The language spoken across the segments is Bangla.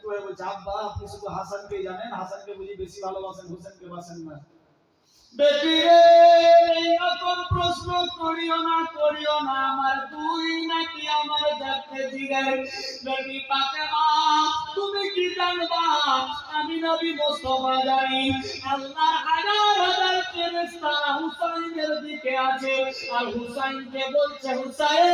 হয়ে বলছে, আব্বা আপনি শুধু হাসানকে জানেন, হাসানকে বুঝি বেশি ভালোবাসেন, হোসেনকে বাসেন না। বেটি রে এরকম প্রশ্ন করিও না, আমার দুই নাকি আমার জানতে জিগায়। বেটি ফাতেমা তুমি কি জানবা আমি নবী মুস্তাফা জানি। আল্লাহর হাজার হাজার ফেরেশতা হুসাইনের দিকে আছে, আর হুসাইনকে বলছে, হুসাইন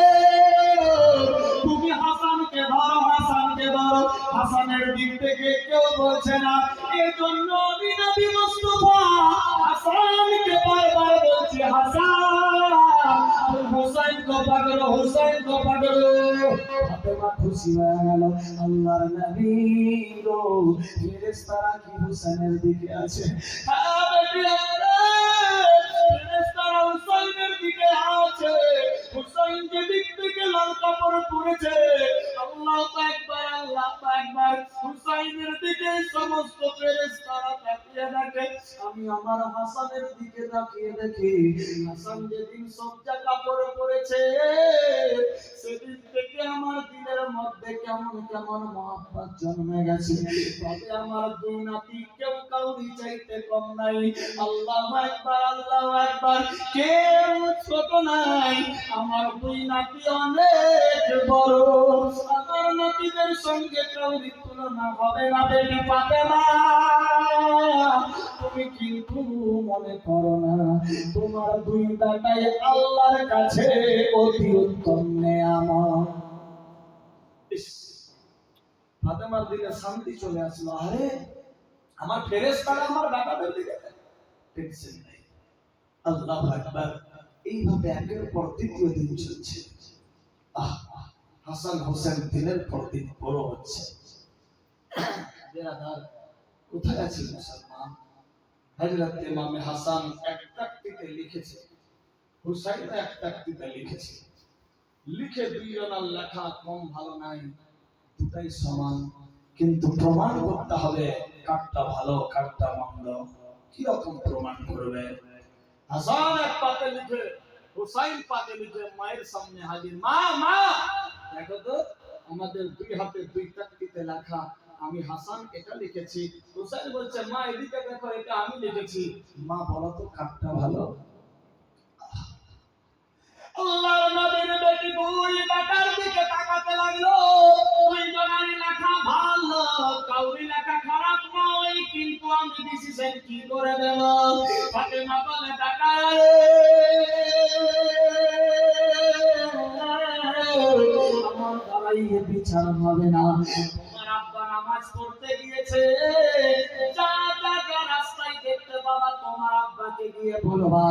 তুমি হাসানকে ধরো, হাসানকে ধরো। হাসানের দিক থেকে কেউ বলছে না, এজন্য আমি নবী মুস্তাফা হাসানকে বারবার বলছি, হাসান হুসাইন को पकड़ो, হুসাইন को पकड़ो। ফাতেমা খুশি হয়ে গেল, আল্লাহর নবী গো ফেরেশতারা কি হুসাইনের দিকে আছে? হ্যাঁ বেটি ফেরেশতারা হুসাইনের দিকে আছে। হুসাইন যে দিক থেকে লাল কাপড় পরেছে, আল্লাহু আকবার, আল্লাহু আকবার। হুসাইনের দিকে সমস্ত ফেরেশতারা তাকিয়ে দেখে। আমি আমার হাসানের দিকে তাকিয়ে দেখি, হাসান যেদিন সজ্জা কাপড় পরেছে সেদিন থেকে আমার দিলের মধ্যে কেমন কেমন মহব্বত জন্মে গেছে। তবে আমার দুই নাতি কেউ কাউরি চাইতে কম নাই। আল্লাহু আকবার, আল্লাহু আকবার। কেউ ছোট নাই, আমার দুই নাতি অনেক বড়। আমার নাতিদের সঙ্গে কাউরি তুলনা হবে না। বেটি ফাতেমা তুমি কিন্তু মনে করো না তোমার দুই বেটাই আল্লাহর কাছে অতি উত্তম নেয়ামত। ফাতেমার দিলে শান্তি চলে আসলো। আরে আমার ফেরেশতারা আমার বেটাদের দিকে টেনশন নাই। আল্লাহু আকবার। এইভাবে একের পর দ্বিতীয় দিন চলছে। হাসান হোসেন দিনের পর দিন বড় হচ্ছে। কোথায় আছে মুসলমান? হযরত ইমাম হাসান এক তাকতিতে লিখেছে, হুসাইন এক তাকতিতে লিখেছে। লিখে দুইজনের লেখা কম ভালো নাই, দুটাই সমান। কিন্তু প্রমাণ করতে হবে কারটা ভালো কারটা মন্দ। কি রকম প্রমাণ করবে? হাসান এক পাতে লিখে, হুসাইন পাতে লিখে মায়ের সামনে হাজির। মা মা দেখো তো আমাদের দুই হাতে দুই তাকতিতে লেখা, আমি হাসান এটা লিখেছি। হুসাইন বলছে, মা এদিকে দেখো এটা আমি লিখেছি। মা বলো তো কারটা ভালো? আল্লাহর নবীর বেটি দুই বেটার দিকে তাকাতে লাগলো। দুইজনেরই লেখা ভালো, কাউরি লেখা খারাপ নয়, কিন্তু আমি ডিসিশন কি করে দেব? ফাতেমা বলে, বেটা আমার দ্বারাই বিচার হবে না। তোমার আব্বা নামাজ পড়তে গিয়েছে, যা যা যা রাস্তায় দেখতে পাবা তোমার আব্বাকে গিয়ে বলবা,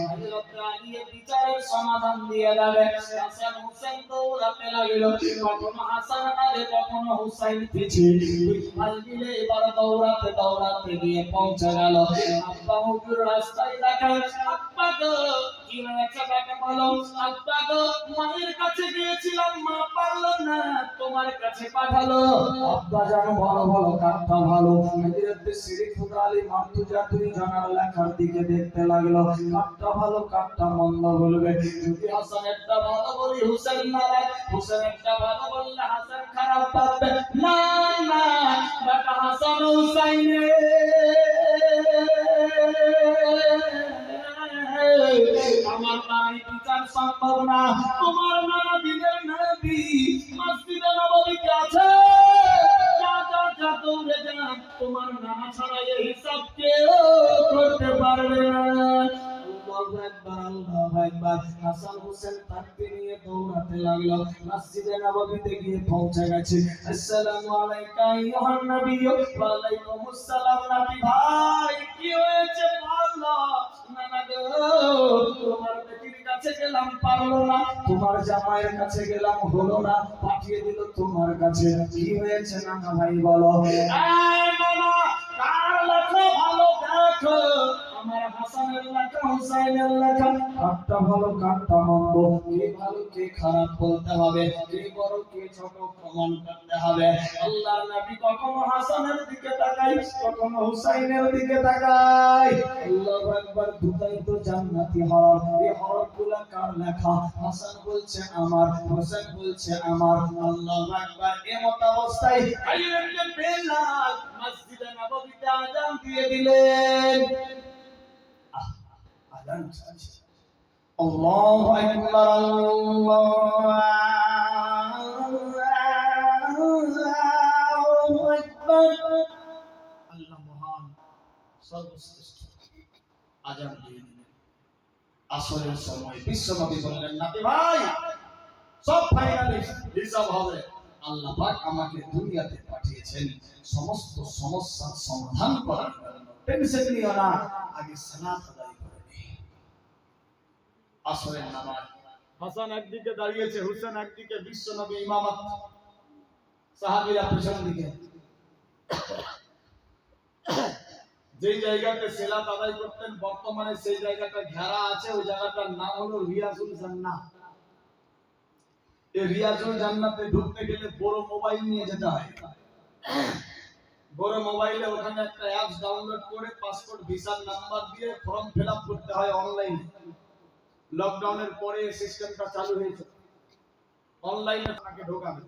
হযরত আলী বিচারের সমাধান দিয়ে দেবে। হাসান হোসেন দৌড়াতে লাগলো, কখনো হাসান আগে কখনো হুসাইন পিছে। দুই ভাই মিলে এবার দৌড়াতে দৌড়াতে গিয়ে পৌঁছে গেল। আব্বা হুজুর রাস্তায় দেখা, আব্বা গো কি হয়েছে বেটা বলো? আব্বা গো মায়ের কাছে গিয়েছিলাম, মা পারলো না, তোমার কাছে পাঠালো। আব্বা জানো ভালো ভালো কারটা ভালো? হযরত শরীফুল আলী মাতুজা দুই জনের লেখার দিকে দেখতে লাগলো, কারটা ভালো কারটা মন্দ বলবে। যদি হাসান একটা ভালো বলি হুসেন নারাজ, হুসেন একটা ভালো বললে হাসান খারাপ পাবে। না না বেটা হাসান হুসাইনে আমার নাই বিচার সম্ভব না। তোমার নানা দিনের নবী মসজিদে নববীতে আছে, যা যা যা দৌড়ে যা, তোমার নানা ছাড়া এই হিসাব কেউ করতে পারবে না। আল্লাহু আকবার, আল্লাহু আকবার। হাসান হোসেন তাকে নিয়ে দৌড়াতে লাগলো, মসজিদে নববীতে গিয়ে পৌঁছে গেছে। আসসালামু আলাইকা আইয়ুহান নবী। ওয়া আলাইকুমুস সালাম। নবী ভাই কি হয়েছে বলো? নানা গো তোমার বেটির কাছে গেলাম পারলো না, তোমার জামাইয়ের কাছে গেলাম হলো না, পাঠিয়ে দিল তোমার কাছে। কি হয়েছে নানা ভাই বলো? এই মামা কার লেখা ভালো দেখো? আমার হাসানের লেখা হুসাইনের লেখা কাটটা ভালো কাটটা মন্দ, কে ভালো কে খারাপ বলতে হবে, কে বড় কে ছোট প্রমাণ করতে হবে। আল্লাহর নবী কখনো হাসানের দিকে তাকায়, কখনো হুসাইনের দিকে তাকায়। আল্লাহু আকবার। দুটাই তো জান্নাতি হরফ। এই হরফগুলো কার লেখা? হাসান বলছে আমার, হুসাইন বলছে আমার। আল্লাহু আকবার। এমত অবস্থায় আইয়ুবকে বেলাল মসজিদে নববীতে আযান দিয়ে দিলেন। আযান চলছে। আল্লাহু আকবার, আল্লাহু আকবার। আল্লাহ মহান, সর্বশ্রেষ্ঠ। আযান দিয়ে দিলেন। আসরের সময় বিশ্বনবী বললেন, নাতি ভাই সব ফাইনালিস্ট, হিসাব হবে। আল্লাহ পাক আমাকে দুনিয়াতে পাঠিয়েছেন সমস্ত সমস্যার সমাধান করার জন্য। টেনশন নিও না, আগে সালাত আদায় করে নে। আসরের নামাজ। হাসান একদিকে দাঁড়িয়েছে, হুসেন একদিকে, বিশ্বনবী ইমামত, সাহাবীরা পেছন দিকে। যেই জায়গাতে সালাত আদায় করতেন বর্তমানে সেই জায়গাটা ঘেরা আছে, ওই জায়গাটার নাম হলো রিয়াজুল জান্নাহ। এই রিয়াজুল জান্নাতে ঢুকতে গেলে বড় মোবাইল নিয়ে যেতে হয়। বড় মোবাইলে ওখানে একটা অ্যাপস ডাউনলোড করে পাসপোর্ট ভিসার নাম্বার দিয়ে ফর্ম ফিলআপ করতে হয় অনলাইনে। লকডাউনের পরে এই সিস্টেমটা চালু হয়েছে। অনলাইনে আপনাকে ঢোকাবে,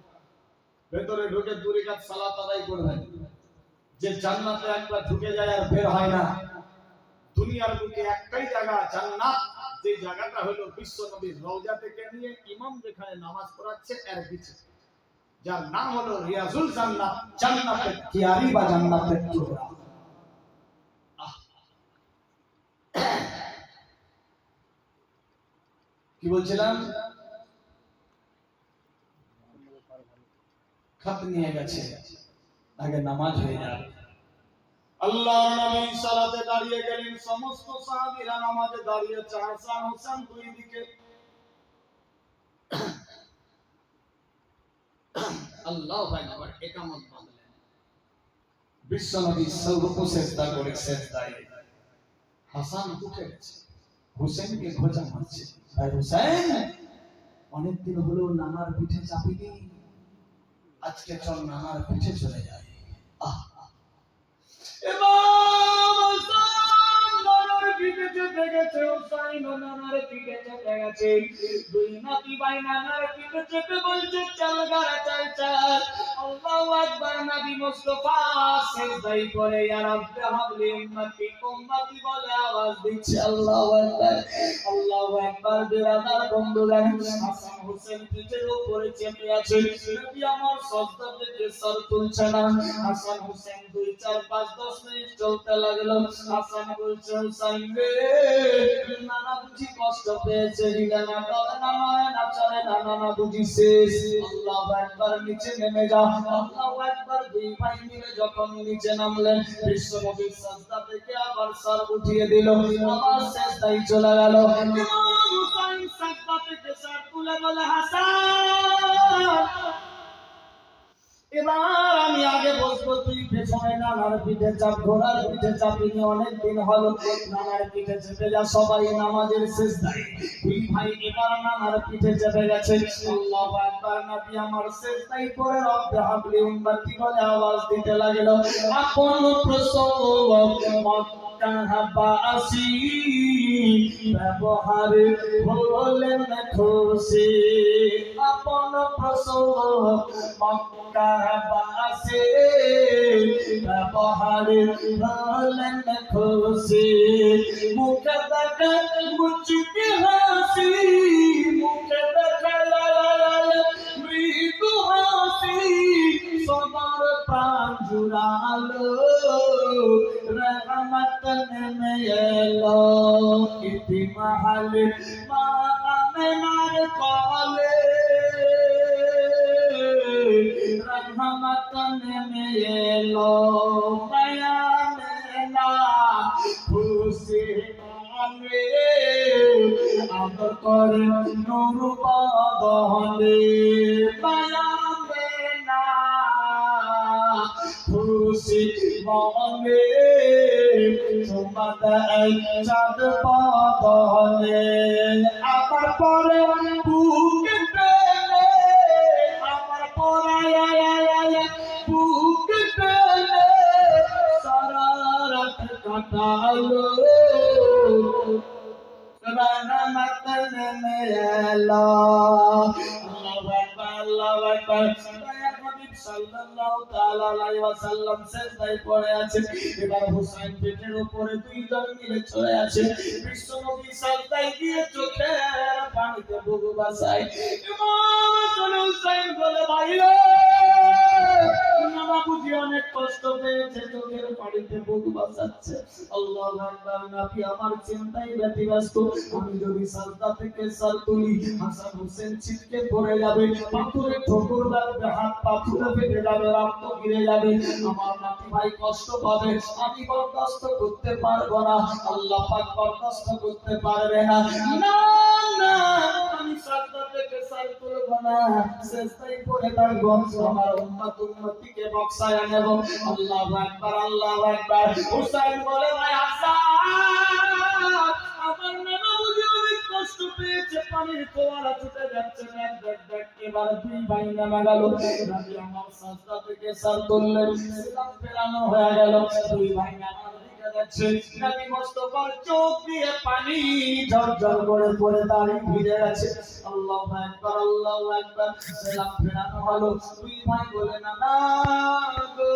ভেতরে ঢুকে দুই রাকাত সালাত আদায় করবেন। যে জান্নাতে একবার ঢুকে যায় আর বের হয় না। দুনিয়ার বুকে একটাই জায়গা জান্নাত, যে জায়গাটা হলো বিশ্বনবীর রওজা থেকে নিয়ে ইমাম যেখানে নামাজ পড়াচ্ছে এর পিছে, যার নাম হলো রিয়াজুল জান্নাত, জান্নাতের কিয়ারি বা জান্নাতের টুকরা। কি বলছিলাম? খাত নিয়ে গেছে, আগে নামাজ হয়ে যাবে। আল্লাহর নবী সালাতে দাঁড়িয়ে গেলেন, সমস্ত সাহাবীরা নামাজে দাঁড়িয়েছে। হাসান হুসাইন দুই দিকে। আল্লাহু আকবার। ইকামত বাঁধলেন। বিশ্বনবী সর্বপ্রথম সিজদা করে সিজদায় হাসান উঠে গেছে, হুসাইনকে খোঁজা মারছে। ভাই হুসাইন, অনেকদিন হলো নানার পিঠে চাপিনি, আজকে চল নানার পিঠে চলে যাই। দুই নাতি ভাই নানার পিঠে চেপে বলছে চল গারা চল চল। আল্লাহু আকবার। নবী মুস্তাফা সিজদায় পড়ে ইয়া রাব্বি হাবলি উম্মতি উম্মতি বলে আওয়াজ দিচ্ছে। আল্লাহু আকবার, আল্লাহু আকবার। বিরাদার বন্ধুগণ, হাসান হুসেন পিঠের উপরে চেপে আছে। নবী আমার সাজদা থেকে সর তুলছে না। হাসান হুসেন 2 4 5 10 মিনিট চলতে লাগলো। হাসান বলছে, হুসাইন রে, নানা বুঝি কষ্ট পেয়েছে, হিলানা করে না, নয় না চলে না, নানা বুঝি শেষ। আল্লাহু আকবার। নিচে নেমে যাও। আল্লাহু আকবার। দুই ভাই মিলে যখন নিচে নামলেন, বিশ্বনবী সাজদা থেকে আবার সর উঠিয়ে দিল, আবার সিজদায় চলে গেল। ইমাম হুসাইন সাজদা থেকে সর তুলে বলে, হাসান এবার আমি আগে বসবো, তুই পেছনে নানার পিঠে চাপ। ঘোড়ার পিঠে চাপিনি অনেকদিন হলো, নানার পিঠে চেপে যা। সবাই নামাজের সিজদায়। দুই ভাই এবার নানার পিঠে চেপে গেছে। আল্লাহু আকবার। নবী আমার সিজদায় পড়ে রব্বি হাবলি উম্মতি বলে আওয়াজ দিতে লাগলো। আপন প্রসব মক্কাবাসী ব্যবহার হলেন খুশি। আপন প্রসব মক্কাবাসী ব্যবহার হলেন খুশি। মুখে দেখা মুচকি হাসি, মুখে দেখা মৃদু হাসি, সবার প্রাণ জুড়ালো, রহমত নেমে এলো। ইতিমহাল মা আমেনার কলে, রহমত নেমে এলো। মায়া মেলা খুশি মনে আদর করে নূর বদনে। মায়া মেলা খুশি মনে চুমা দেয় চাঁদ বদনে আমার পরে বুক পেলে আমার পরে বুক পেলে সারা রাত কাটালো রহমত নেমে এলো আল্লাহু আকবার আল্লাহু আকবার দয়ার হাবিব সাল্লাল্লাহু তাআলা আলাইহি ওয়াসাল্লাম সিজদায় পড়ে আছেন এবার হুসাইন পেটের উপরে দুইজন মিলে চলে আছে বিশ্বনবী সিজদায় গিয়ে চোখের পানিতে বুক বাসায় ইমাম হাসান হুসাইন বলে ভাইরা নানা বুঝি অনেক কষ্ট পেয়েছে চোখের পানিতে বুক বাসাচ্ছে আল্লাহু আকবার নবী আমার চিন্তায় ব্যতিব্যস্ত আমি যদি সাজদা থেকে সর তুলি হাসান হোসেন ছিটকে পড়ে যাবে পাথরে ঠোকর লাগবে হাত পাথরে ফেটে যাবে রক্ত গিরে যাবে আমার নাতি ভাই কষ্ট পাবে আমি বরদাস্ত করতে পারবো না আল্লাহ পাক বরদাস্ত করতে পারবে না না না আমি সাজদা থেকে সর তুলব না সিজদায় পড়ে থাকবো আমার উম্মতিকে বক্সায় নেব আল্লাহু আকবার আল্লাহু আকবার হুসাইন বলে ভাই হাসান আমার নানা বুঝি অনেক কষ্ট পেয়েছে পানির ফোয়ারা ছুটে যাচ্ছে দেখ এবার দুই ভাই নামা গেল নবী আমার সাজদা থেকে সর তুললেন সালাম ফেরানো হয়ে গেল দুই ভাই নামার দিকে যাচ্ছে নবী মোস্তফার চোখ দিয়ে পানি ঝরঝর করে পড়ে দাঁড়িয়ে ভিজে গেছে আল্লাহু আকবার সালাম ফেরানো হলো দুই ভাই বলে না গো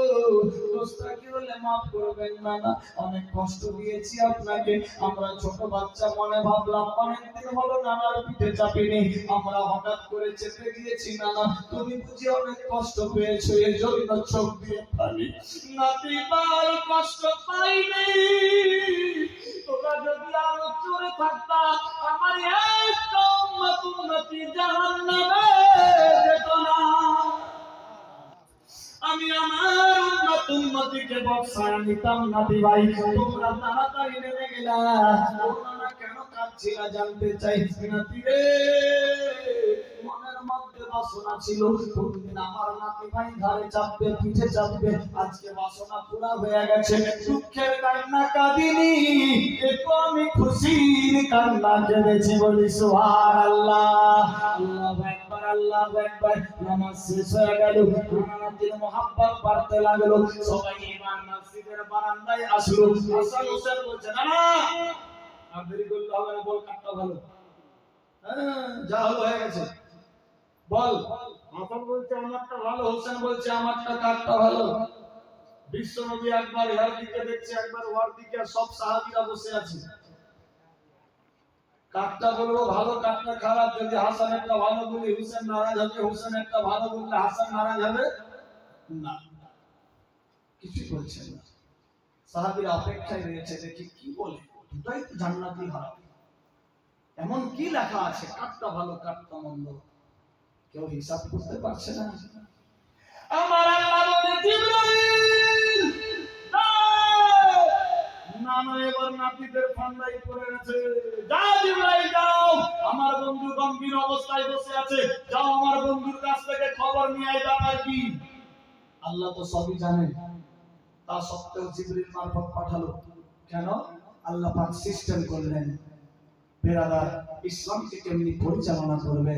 দোস্তা কি হলে maaf করবেন না অনেক কষ্ট দিয়েছি আপনাকে আমরা ছোট বাচ্চা মনে ভাবলাম অনেকদিন হলো নানার পিঠে চাপিনি আমরা হঠাৎ করে চেপে গিয়েছি নানা তুমি বুঝি অনেক কষ্ট পেয়েছো এই জন্য চোখ দিয়ে পানি নাতি বার কষ্ট পাইনি তোমরা যদি আরো চলে থাকতা আমার একটা উম্মতি জাহান্নামে যেত না আমি আমার উম্মতিকে বক্সায় নিতাম না ভাই তোমরা তাড়াতাড়ি নেমে গেলা তোমরা কেন কাঁদছিলা জানতে চাইছি না রে মনের মধ্যে বাসনা ছিল কোনদিন আমার নাতি ভাই ঘরে চাপবে পিঠে চাপবে আজকে বাসনা পুরা হয়ে গেছে দুঃখের কান্না কাঁদিনি একটু আমি খুশির কান্না কেঁদেছি বলি সুবহানাল্লাহ আল্লাহু আকবার নামাজ শেষ হয়ে গেল নানার মোহাব্বত বাড়তে লাগলো সবাই ইমাম মসজিদের বারান্দায় আসলো হাসান হোসেন বলছে না আর দেরি করলে হবে না বল কাটটা ভালো হ্যাঁ যা হলো হয়ে গেছে বল হাসান বলছে আমারটা ভালো হোসেন বলছে আমারটা কাটটা ভালো বিশ্বনবী একবার এর দিকে দেখছে একবার ওর দিকে সব সাহাবীরা বসে আছে কাটটা বলবো ভালো কাটটা খারাপ যদি হাসান একটা ভালো বলি হোসেন নারাজ হবে হোসেন একটা ভালো বললে হাসান নারাজ হবে না কিছু বলছে না সাহাবীরা অপেক্ষায় রয়েছে দেখি কি বলে দুটাই তো জান্নাতি হারাম এমন কি লেখা আছে কাটটা ভালো কাটটা মন্দ কেউ হিসাব করতে পারছে না আমার আল্লাহ বলে জিবরাইল নানা এবার নাতিদের ফান্দাই পড়ে গেছে যাও জিবরাইল যাও আমার বন্ধু গম্ভীর অবস্থায় বসে আছে যাও আমার বন্ধুর কাছ থেকে খবর নিয়ে আয় ব্যাপার কি আল্লাহ তো সবই জানেন তা সত্ত্বেও জিবরিল মারফত পাঠালো কেন আল্লাহ পাক সিস্টেম করলেন বেরাদার ইসলামকে কেমনি পরিচালনা করবে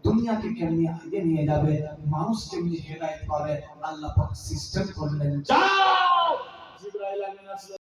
দুনিয়াকে কেমনি আগে নিয়ে যাবে মানুষ কেমনি হেদায়েত পাবে আল্লাহ পাক সিস্টেম করলেন যাও জিবরাইল আমিন